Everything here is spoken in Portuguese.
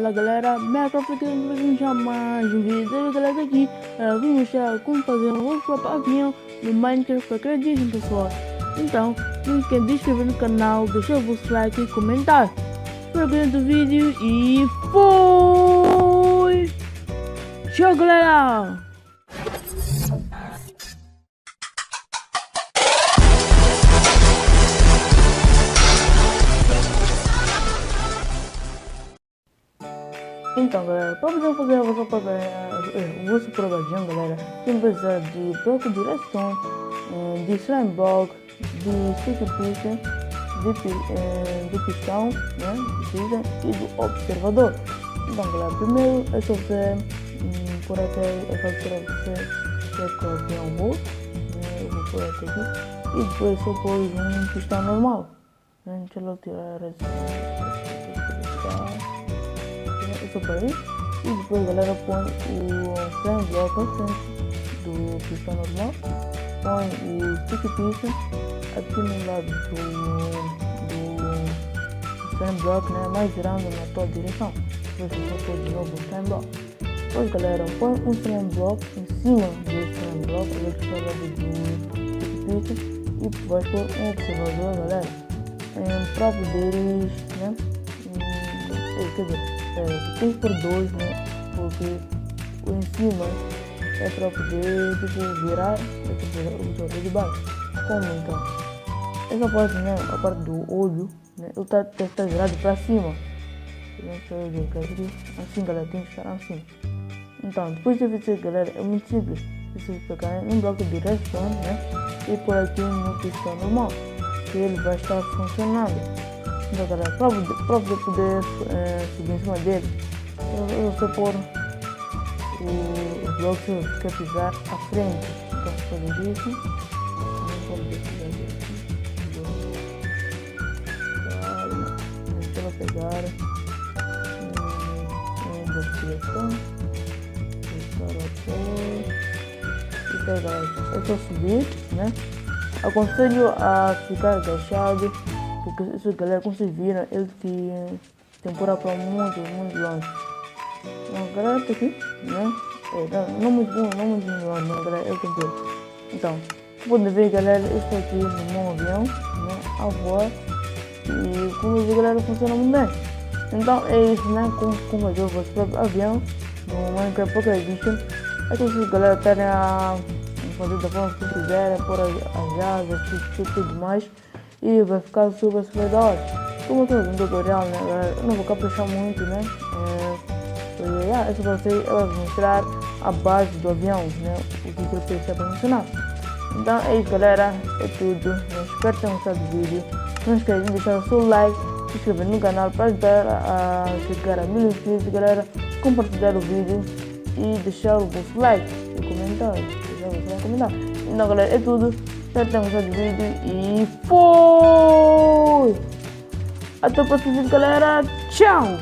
Fala galera, Minecraft aqui para mostrar mais um vídeo. Galera, aqui vou mostrar como fazer um novo próprio avião no Minecraft para acreditar, pessoal. Então, não esqueça de se inscrever no canal, deixar o vosso like e comentar. Espero que do vídeo e foi! Tchau galera! Então galera, para poder fazer o vosso próprio avião, galera, você vai precisar de bloco de redstone, de slime block, de sticky piston, de pistão, né, e do observador. Então galera, primeiro é só você por até a captura você quer o avião rosto, eu vou por até aqui, e depois só pôr um pistão normal. Deixa eu tirar a redstone. Isso para aí, e depois galera põe o slime block ao centro do pistão normal, põe o sticky piston aqui no lado do slime block, né, mais girando na tua direção. Depois você só põe de novo o slime block. Depois galera, põe um slime block em cima do slime block, ali que está ao lado do sticky piston, e vai pôr um observador, galera, para poderes, né, quer dizer, tem por dois, né? Porque o em cima é para poder tipo, virar o outro de baixo. Como então? Essa parte, né? A parte do olho, né? Ele tá virado para cima. Assim, galera, tem que estar assim. Então, depois de fazer, galera, é muito simples. Você pegar um bloco de redstone, né? E por aqui no pistão normal, que ele vai estar funcionando. Então galera, para poder subir em cima dele, eu vou pôr o bloco que eu quer pisar à frente. Então vou fazer isso. Vou pegar um bloco de redstone, e pegar. É só subir, né? Aconselho a ficar agachado, porque isso galera, como vocês viram, ele tem por para muito longe. Então galera, tá aqui, né? Não muito longe, não, galera, ele tem por. Então, você pode ver galera, eu estou aqui no meu avião, né? A voar, e como vocês galera, funciona muito bem. Então é isso, né? Como fazer o vosso próprio avião no Minecraft Pocket Edition. É que vocês galera querem fazer da forma que vocês quiserem, pôr as asas, tudo mais. E vai ficar super da hora. Como eu estou fazendo tutorial, né, galera, eu não vou caprichar muito, né, essa para vocês, ela vai mostrar a base do avião, né, o que eu precisa para funcionar. Então é isso galera, é tudo, eu espero que tenham gostado do vídeo. Não esqueçam de deixar o seu like, se inscrever no canal para ajudar a chegar a 1000 inscritos, galera, compartilhar o vídeo e deixar o vosso like e comentar, Então galera, é tudo. Espero que tenham gostado do vídeo e foi! Até o próximo vídeo, galera. Tchau!